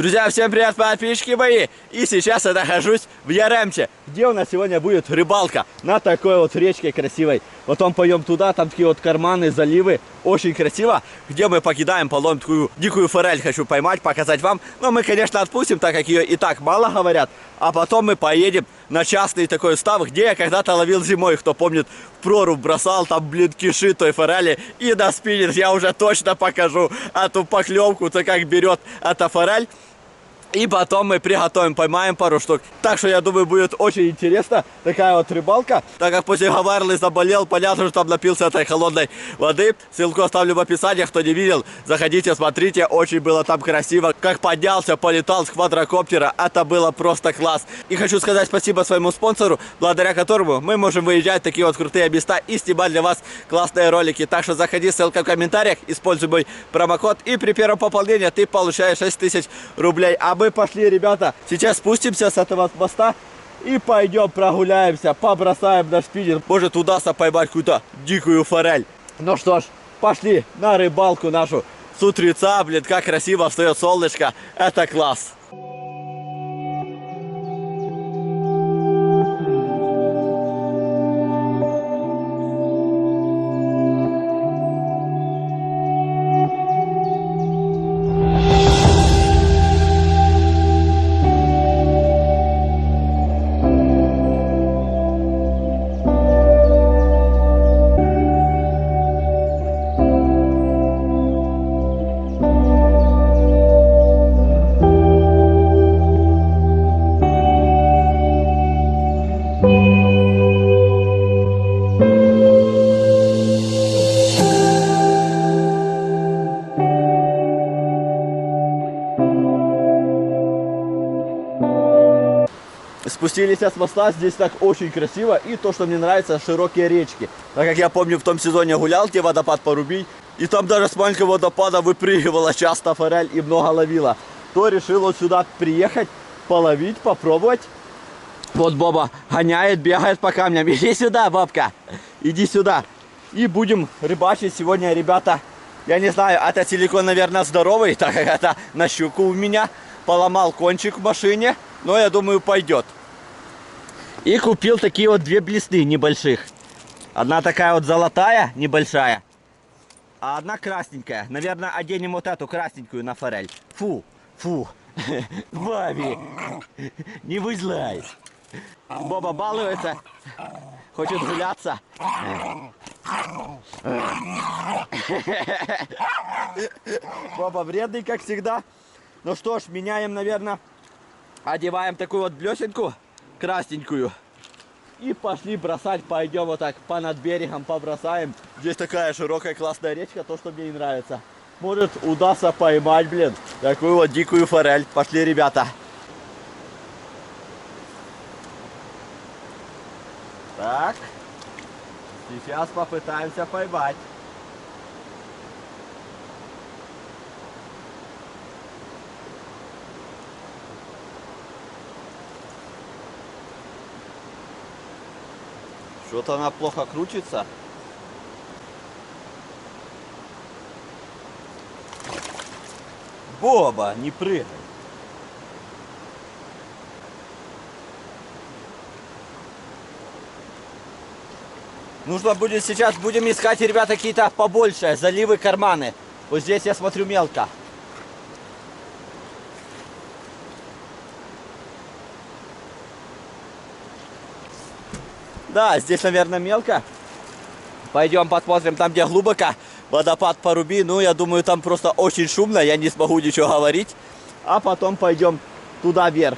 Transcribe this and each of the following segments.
Друзья, всем привет, подписчики мои! И сейчас я нахожусь в Яремче, где у нас сегодня будет рыбалка на такой вот речке красивой. Потом пойдем туда, там такие вот карманы, заливы, очень красиво, где мы покидаем, половим такую дикую форель, хочу поймать, показать вам. Но мы, конечно, отпустим, так как ее и так мало говорят. А потом мы поедем на частный такой став, где я когда-то ловил зимой, кто помнит, в прорубь бросал, там, блин, киши той форели. И на спиннер я уже точно покажу эту поклевку-то, как берет эта форель. И потом мы приготовим, поймаем пару штук. Так что я думаю, будет очень интересно такая вот рыбалка. Так как после Гаварлы заболел, понятно, что там напился этой холодной воды. Ссылку оставлю в описании, кто не видел, заходите, смотрите. Очень было там красиво. Как поднялся, полетал с квадрокоптера. Это было просто класс. И хочу сказать спасибо своему спонсору, благодаря которому мы можем выезжать в такие вот крутые места и снимать для вас классные ролики. Так что заходи, ссылка в комментариях, используй мой промокод. И при первом пополнении ты получаешь 6000 рублей. А мы пошли, ребята, сейчас спустимся с этого моста и пойдем прогуляемся, побросаем наш спиннер. Может, удастся поймать какую-то дикую форель. Ну что ж, пошли на рыбалку нашу с утреца, блин, как красиво встает солнышко, это класс. Спустились с моста, здесь так очень красиво. И то, что мне нравится, широкие речки. Так как я помню, в том сезоне гулял, где водопад Порубий. И там даже с маленького водопада выпрыгивала часто форель и много ловила. То решил вот сюда приехать, половить, попробовать. Вот Боба гоняет, бегает по камням. Иди сюда, Бобка, иди сюда. И будем рыбачить сегодня, ребята. Я не знаю, это силикон, наверное, здоровый, так как это на щуку у меня. Поломал кончик в машине, но я думаю, пойдет. И купил такие вот две блесны небольших. Одна такая вот золотая, небольшая, а одна красненькая. Наверное, оденем вот эту красненькую на форель. Фу, фу. Баби, не вызлай. Боба балуется, хочет гуляться. Боба вредный, как всегда. Ну что ж, меняем, наверное, одеваем такую вот блесенку красненькую. И пошли бросать, пойдем вот так по над берегом побросаем. Здесь такая широкая классная речка, то, что мне и нравится. Может, удастся поймать, блин, такую вот дикую форель. Пошли, ребята. Так, сейчас попытаемся поймать. Что-то она плохо крутится. Боба, не прыгай. Нужно будет сейчас, будем искать, ребята, какие-то побольше заливы, карманы. Вот здесь я смотрю мелко. Да, здесь, наверное, мелко. Пойдем посмотрим там, где глубоко. Водопад Поруби. Ну, я думаю, там просто очень шумно. Я не смогу ничего говорить. А потом пойдем туда вверх.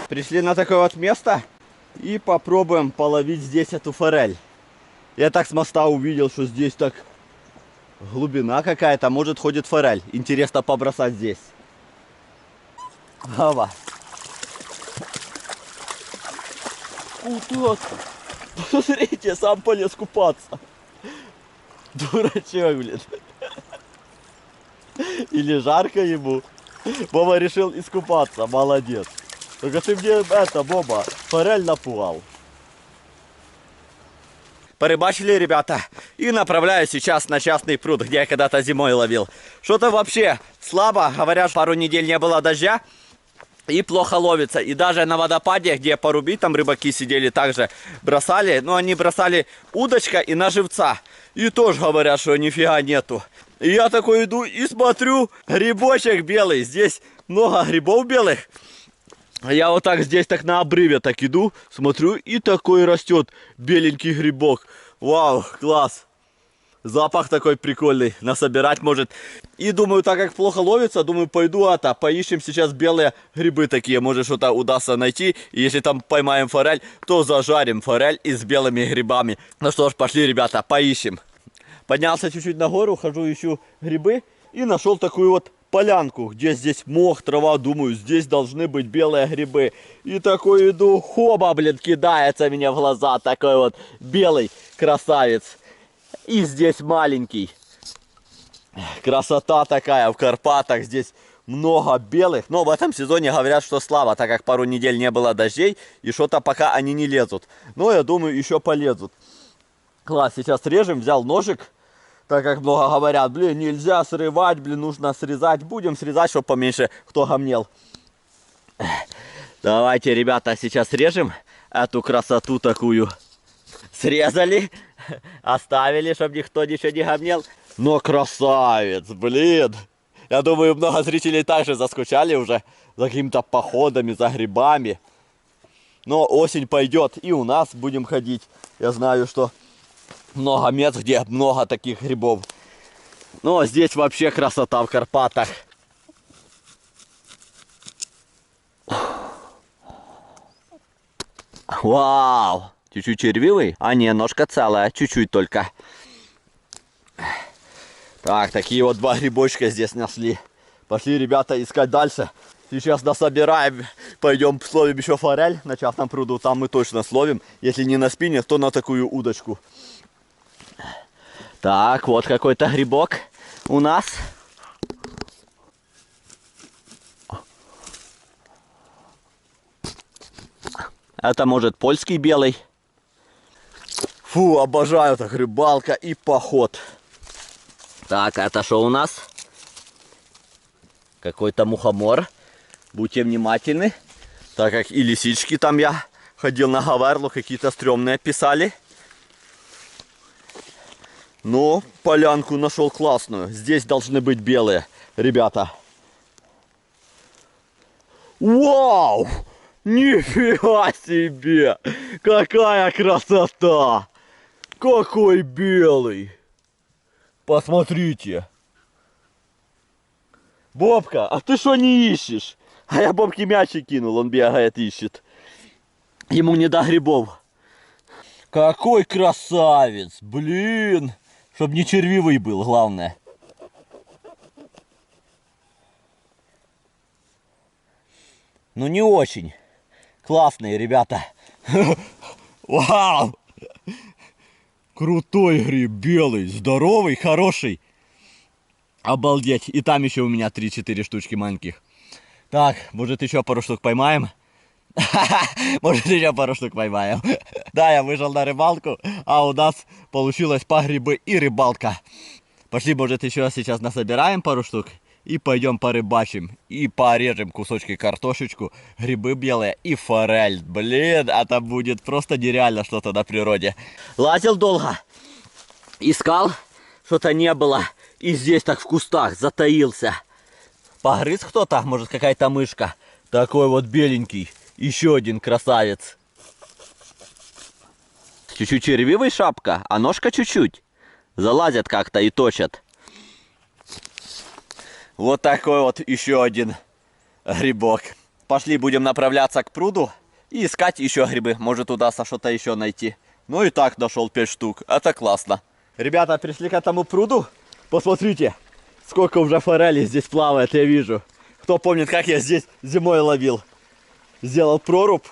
Пришли на такое вот место и попробуем половить здесь эту форель. Я так с моста увидел, что здесь так глубина какая-то, может ходит форель. Интересно побросать здесь. Ава. Вот. Посмотрите, сам полез купаться. Дурачок, блин. Или жарко ему. Боба решил искупаться, молодец. Только ты мне это, Боба, форель напугал. Порыбачили, ребята, и направляюсь сейчас на частный пруд, где я когда-то зимой ловил. Что-то вообще слабо, говорят, пару недель не было дождя. И плохо ловится. И даже на водопаде, где порубить, там рыбаки сидели, также бросали. Но они бросали удочка и на живца. И тоже говорят, что нифига нету. И я такой иду и смотрю, грибочек белый. Здесь много грибов белых. Я вот так здесь так на обрыве так иду, смотрю, и такой растет беленький грибок. Вау, класс. Запах такой прикольный, насобирать может. И думаю, так как плохо ловится, думаю, пойду поищем сейчас белые грибы такие. Может, что-то удастся найти. И если там поймаем форель, то зажарим форель и с белыми грибами. Ну что ж, пошли, ребята, поищем. Поднялся чуть-чуть на гору, хожу, ищу грибы. И нашел такую вот полянку, где здесь мох, трава. Думаю, здесь должны быть белые грибы. И такой иду, хоба, блин, кидается мне в глаза. Такой вот белый красавец. И здесь маленький. Красота такая в Карпатах. Здесь много белых. Но в этом сезоне говорят, что слабо, так как пару недель не было дождей. И что-то пока они не лезут. Но я думаю, еще полезут. Класс, сейчас режем. Взял ножик. Так как много говорят, блин, нельзя срывать, блин, нужно срезать. Будем срезать, чтобы поменьше кто гомнел. Давайте, ребята, сейчас режем эту красоту такую. Срезали. Оставили, чтобы никто ничего не гомнел. Но красавец, блин. Я думаю, много зрителей также заскучали уже за какими-то походами, за грибами. Но осень пойдет, и у нас будем ходить. Я знаю, что много мест, где много таких грибов. Но здесь вообще красота в Карпатах. Вау! Чуть-чуть червивый? А не, ножка целая, чуть-чуть только. Так, такие вот два грибочка здесь нашли. Пошли, ребята, искать дальше. Сейчас насобираем, пойдем словим еще форель на частном пруду. Там мы точно словим. Если не на спиннинг, то на такую удочку. Так, вот какой-то грибок у нас. Это может польский белый. Фу, обожаю это, рыбалка и поход. Так, это что у нас? Какой-то мухомор. Будьте внимательны. Так как и лисички там я ходил на Гаверлу, какие-то стрёмные писали. Но полянку нашел классную. Здесь должны быть белые, ребята. Вау! Нифига себе! Какая красота! Какой белый! Посмотрите! Бобка, а ты что не ищешь? А я Бобке мячик кинул, он бегает, ищет. Ему не до грибов. Какой красавец! Блин! Чтоб не червивый был, главное. Ну не очень. Классные, ребята. Вау! Крутой гриб, белый, здоровый, хороший. Обалдеть. И там еще у меня 3-4 штучки маленьких. Так, может еще пару штук поймаем? Может еще пару штук поймаем. Да, я вышел на рыбалку, а у нас получилось по грибы и рыбалка. Пошли, может еще сейчас насобираем пару штук. И пойдем порыбачим. И порежем кусочки картошечку, грибы белые и форель. Блин, это будет просто нереально что-то на природе. Лазил долго. Искал, что-то не было. И здесь так в кустах затаился. Погрыз кто-то, может какая-то мышка. Такой вот беленький. Еще один красавец. Чуть-чуть червивый шапка, а ножка чуть-чуть. Залазят как-то и точат. Вот такой вот еще один грибок. Пошли, будем направляться к пруду и искать еще грибы. Может, удастся что-то еще найти. Ну и так нашел 5 штук. Это классно. Ребята, пришли к этому пруду. Посмотрите, сколько уже форели здесь плавает, я вижу. Кто помнит, как я здесь зимой ловил. Сделал прорубь.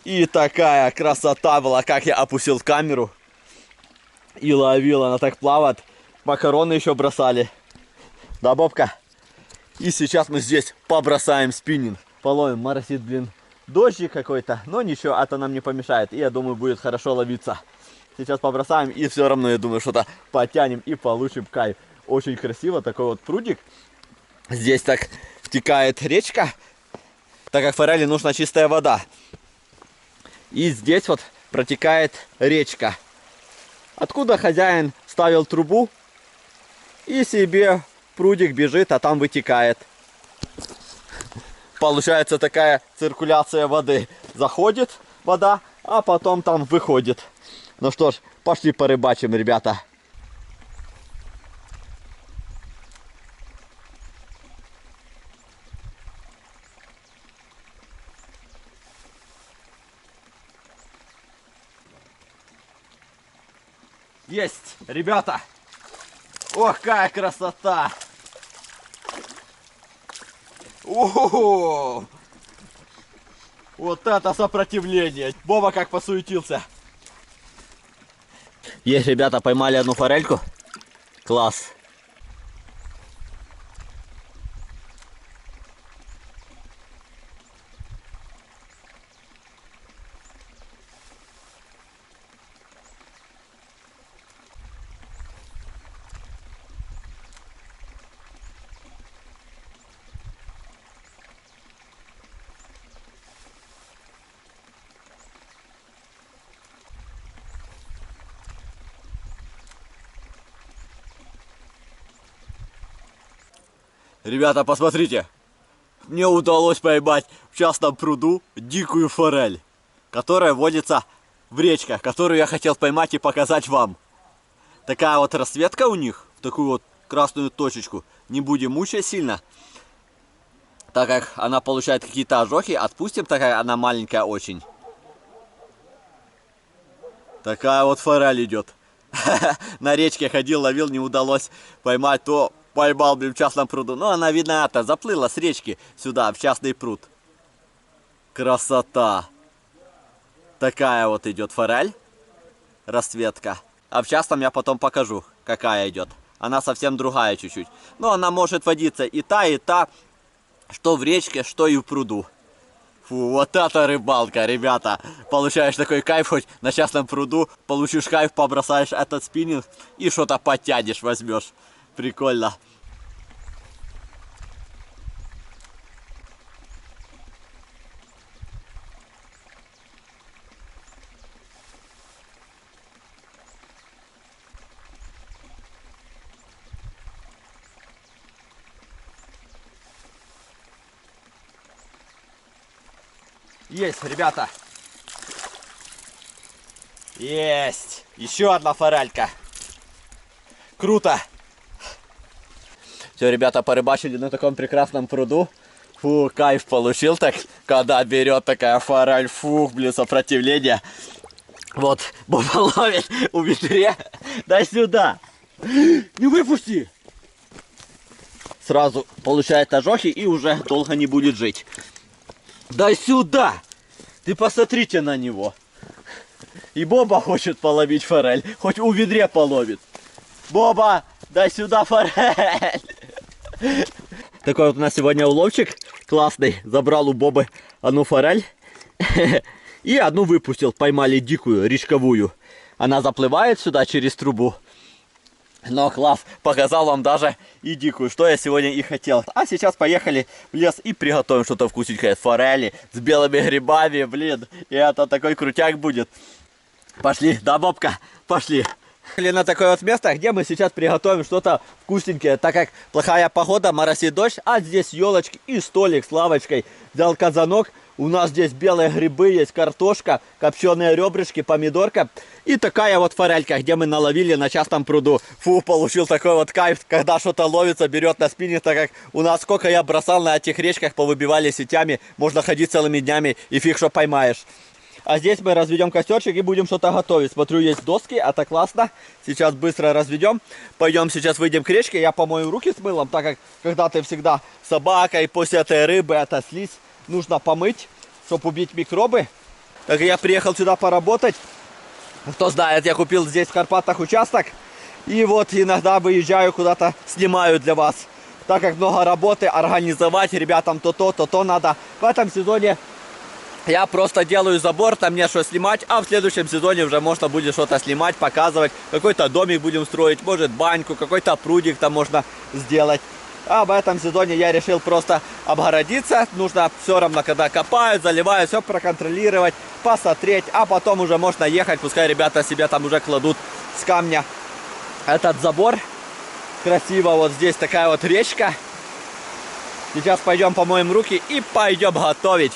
И такая красота была, как я опустил камеру. И ловил, она так плавает. Макароны еще бросали. Да, Бобка? И сейчас мы здесь побросаем спиннинг. Половим, моросит, блин, дождик какой-то. Но ничего, это нам не помешает. И я думаю, будет хорошо ловиться. Сейчас побросаем и все равно, я думаю, что-то потянем и получим кайф. Очень красиво, такой вот прудик. Здесь так втекает речка. Так как форели нужна чистая вода. И здесь вот протекает речка. Откуда хозяин ставил трубу. И себе прудик бежит, а там вытекает. Получается такая циркуляция воды. Заходит вода, а потом там выходит. Ну что ж, пошли порыбачим, ребята. Есть, ребята. Ох, какая красота. О-о-о! Вот это сопротивление. Боба как посуетился. Есть, ребята, поймали одну форельку. Класс. Ребята, посмотрите. Мне удалось поймать в частном пруду дикую форель, которая водится в речках, которую я хотел поймать и показать вам. Такая вот расцветка у них, в такую вот красную точечку. Не будем мучать сильно, так как она получает какие-то ожоги. Отпустим, такая она маленькая очень. Такая вот форель идет. На речке ходил, ловил, не удалось поймать, то поймал, блин, в частном пруду. Но она, видно, это заплыла с речки сюда, в частный пруд. Красота. Такая вот идет форель. Расцветка. А в частном я потом покажу, какая идет. Она совсем другая чуть-чуть. Но она может водиться и та, что в речке, что и в пруду. Фу, вот это рыбалка, ребята. Получаешь такой кайф, хоть на частном пруду. Получишь кайф, побросаешь этот спиннинг и что-то потянешь, возьмешь. Прикольно. Есть, ребята. Есть. Еще одна форелька. Круто. Все, ребята, порыбачили на таком прекрасном пруду. Фу, кайф получил так, когда берет такая форель. Фух, блин, сопротивление. Вот, Боба ловит у ведре. Дай сюда. Не выпусти. Сразу получает ожоги и уже долго не будет жить. Дай сюда. Ты посмотрите на него. И Боба хочет половить форель. Хоть у ведре половит. Боба, дай сюда форель. Такой вот у нас сегодня уловчик классный. Забрал у Бобы одну форель. И одну выпустил. Поймали дикую, речковую. Она заплывает сюда через трубу. Но класс, показал вам даже и дикую, что я сегодня и хотел. А сейчас поехали в лес и приготовим что-то вкусненькое. Форели с белыми грибами, блин. И это такой крутяк будет. Пошли, да, Бобка? Пошли. Или на такое вот место, где мы сейчас приготовим что-то вкусненькое, так как плохая погода, моросит дождь, а здесь елочки и столик с лавочкой. Взял казанок, У нас здесь белые грибы, есть картошка, копченые ребрышки, помидорка и такая вот форелька, где мы наловили на частном пруду. Фу, получил такой вот кайф, когда что-то ловится, берет на спиннинг, так как у нас сколько я бросал на этих речках, повыбивали сетями, можно ходить целыми днями и фиг что поймаешь. А здесь мы разведем костерчик и будем что-то готовить. Смотрю, есть доски, это классно. Сейчас быстро разведем. Пойдем сейчас выйдем к речке. Я помою руки с мылом, так как когда ты всегда собака и после этой рыбы, это слизь, нужно помыть, чтобы убить микробы. Так я приехал сюда поработать. Кто знает, я купил здесь в Карпатах участок. И вот иногда выезжаю куда-то, снимаю для вас. Так как много работы, организовать ребятам то надо. В этом сезоне я просто делаю забор, там не что снимать, а в следующем сезоне уже можно будет что-то снимать, показывать. Какой-то домик будем строить, может баньку, какой-то прудик там можно сделать. А в этом сезоне я решил просто обгородиться. Нужно все равно, когда копают, заливают, все проконтролировать, посмотреть. А потом уже можно ехать, пускай ребята себе там уже кладут с камня этот забор. Красиво, вот здесь такая вот речка. Сейчас пойдем помоем руки и пойдем готовить.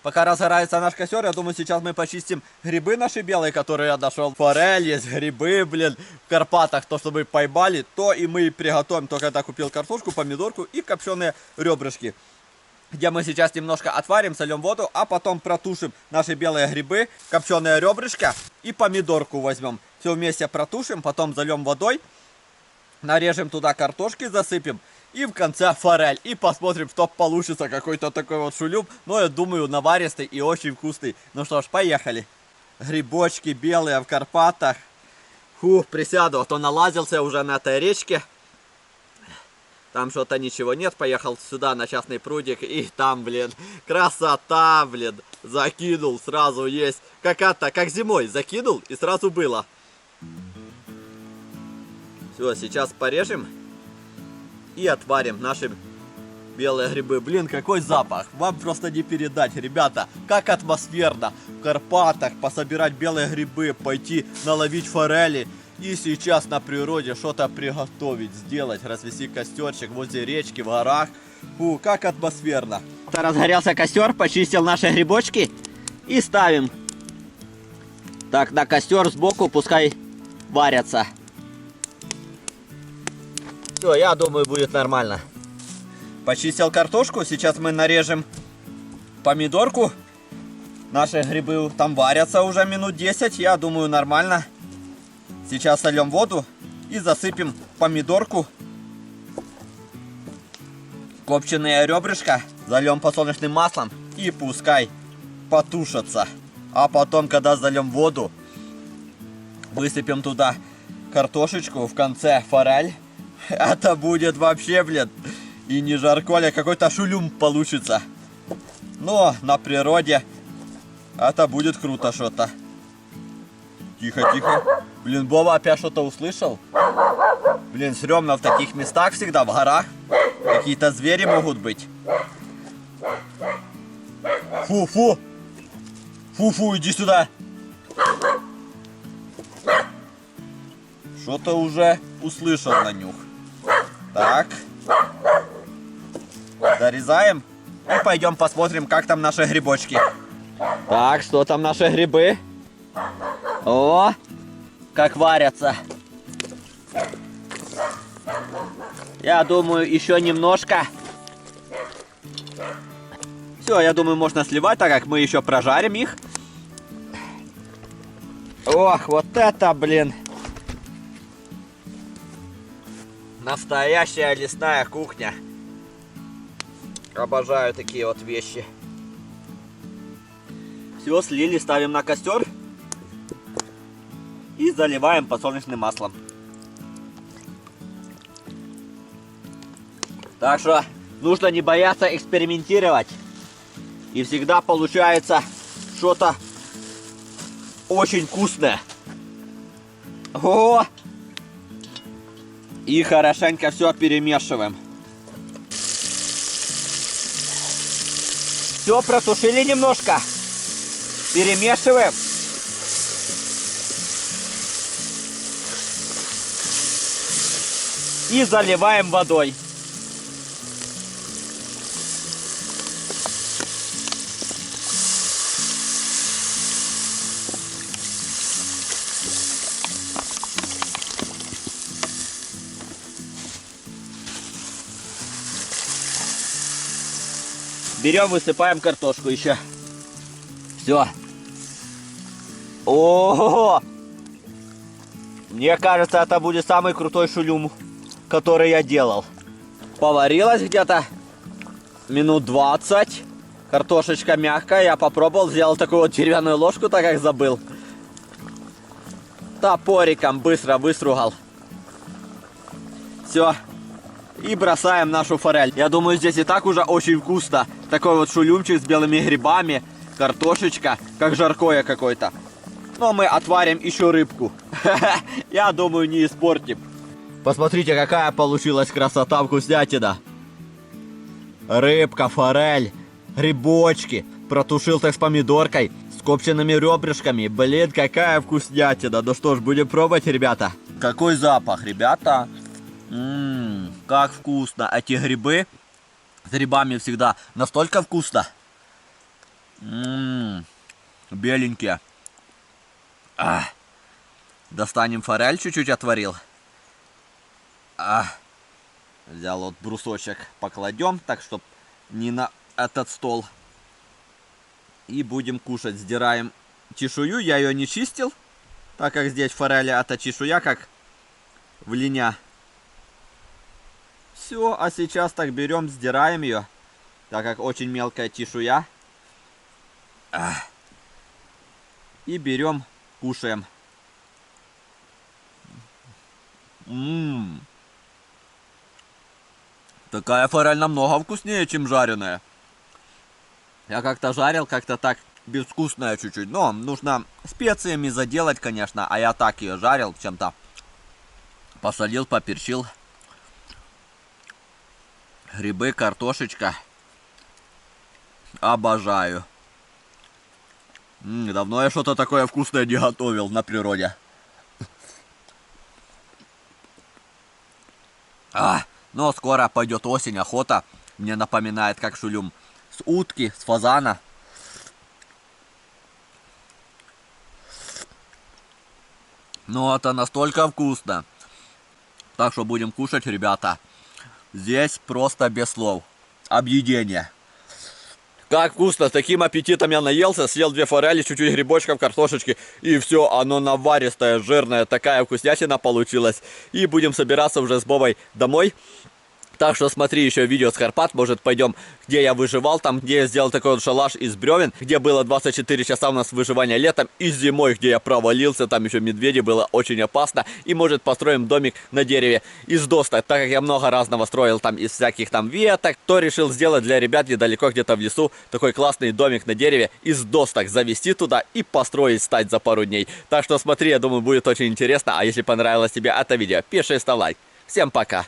Пока разгорается наш костер, я думаю, сейчас мы почистим грибы наши белые, которые я нашел. Форель есть, грибы, блин, в Карпатах, то, чтобы поймали, то и мы приготовим. Только я купил картошку, помидорку и копченые ребрышки. Где мы сейчас немножко отварим, сольем воду, а потом протушим наши белые грибы, копченые ребрышки и помидорку возьмем. Все вместе протушим, потом зальем водой, нарежем туда картошки, засыпем. И в конце форель. И посмотрим, что получится. Какой-то такой вот шулюб. Но я думаю, наваристый и очень вкусный. Ну что ж, поехали. Грибочки белые в Карпатах. Фух, присяду. А то налазился уже на этой речке. Там что-то ничего нет. Поехал сюда на частный прудик. И там, блин, красота, блин. Закинул, сразу есть. Как зимой. Закинул и сразу было. Все, сейчас порежем. И отварим наши белые грибы. Блин, какой запах. Вам просто не передать, ребята. Как атмосферно в Карпатах пособирать белые грибы, пойти наловить форели. И сейчас на природе что-то приготовить, сделать. Развести костерчик возле речки, в горах. Фу, как атмосферно. Разгорелся костер, почистил наши грибочки. И ставим. Так, на костер сбоку пускай варятся. Все, я думаю, будет нормально. Почистил картошку. Сейчас мы нарежем помидорку. Наши грибы там варятся уже минут 10. Я думаю, нормально. Сейчас сольем воду и засыпем помидорку. Копченые ребрышка зальем подсолнечным маслом и пускай потушатся. А потом, когда зальем воду, высыпем туда картошечку, в конце форель. Это будет вообще, блин, и не жарко, а какой-то шулюм получится. Но на природе это будет круто что-то. Тихо, тихо. Блин, Боба опять что-то услышал. Блин, стрёмно в таких местах всегда, в горах. Какие-то звери могут быть. Фу-фу. Фу-фу, иди сюда. Что-то уже услышал на нюх. Так. Дорезаем. И пойдем посмотрим, как там наши грибочки. Так, что там наши грибы? О, как варятся. Я думаю, еще немножко. Все, я думаю, можно сливать, так как мы еще прожарим их. Ох, вот это, блин. Настоящая лесная кухня. Обожаю такие вот вещи. Все, слили, ставим на костер. И заливаем подсолнечным маслом. Так что нужно не бояться экспериментировать. И всегда получается что-то очень вкусное. О! И хорошенько все перемешиваем. Все протушили немножко. Перемешиваем. И заливаем водой. Берем, высыпаем картошку еще. Все. Ого! Мне кажется, это будет самый крутой шулюм, который я делал. Поварилась где-то минут 20. Картошечка мягкая. Я попробовал, сделал такую вот деревянную ложку, так как забыл. Топориком быстро выстругал. Все. И бросаем нашу форель. Я думаю, здесь и так уже очень вкусно. Такой вот шулюмчик с белыми грибами. Картошечка, как жаркое какое-то. Но мы отварим еще рыбку. Я думаю, не испортим. Посмотрите, какая получилась красота, вкуснятина. Рыбка, форель, грибочки. Протушил так с помидоркой, с копчеными ребрышками. Блин, какая вкуснятина. Ну что ж, будем пробовать, ребята. Какой запах, ребята. Как вкусно. Эти грибы с грибами всегда настолько вкусно. Беленькие. Достанем форель, чуть-чуть отварил. Взял вот брусочек, покладем, так, чтобы не на этот стол. И будем кушать. Сдираем чешую. Я ее не чистил, так как здесь форель, это чешуя, как в линя. Все, а сейчас так берем, сдираем ее, так как очень мелкая чешуя. И берем, кушаем. Такая форель намного вкуснее, чем жареная. Я как-то жарил, как-то так безвкусная чуть-чуть. Но нужно специями заделать, конечно. А я так ее жарил чем-то. Посолил, поперчил. Грибы, картошечка. Обожаю. Давно я что-то такое вкусное не готовил на природе. Но скоро пойдет осень, охота. Мне напоминает, как шулюм. С утки, с фазана. Но это настолько вкусно. Так что будем кушать, ребята. Здесь просто без слов. Объедение. Как вкусно, с таким аппетитом я наелся, съел 2 форели, чуть-чуть грибочков, картошечки, и все, оно наваристое, жирное, такая вкуснятина получилась. И будем собираться уже с Бобой домой. Так что смотри еще видео с Карпат, может пойдем, где я выживал, там где я сделал такой вот шалаш из бревен, где было 24 часа у нас выживания летом, и зимой, где я провалился, там еще медведи, было очень опасно, и может построим домик на дереве из досок, так как я много разного строил там из всяких там веток, то решил сделать для ребят недалеко где-то в лесу такой классный домик на дереве из досок, завести туда и построить, стать за пару дней. Так что смотри, я думаю, будет очень интересно, а если понравилось тебе это видео, пиши, ставь лайк. Всем пока!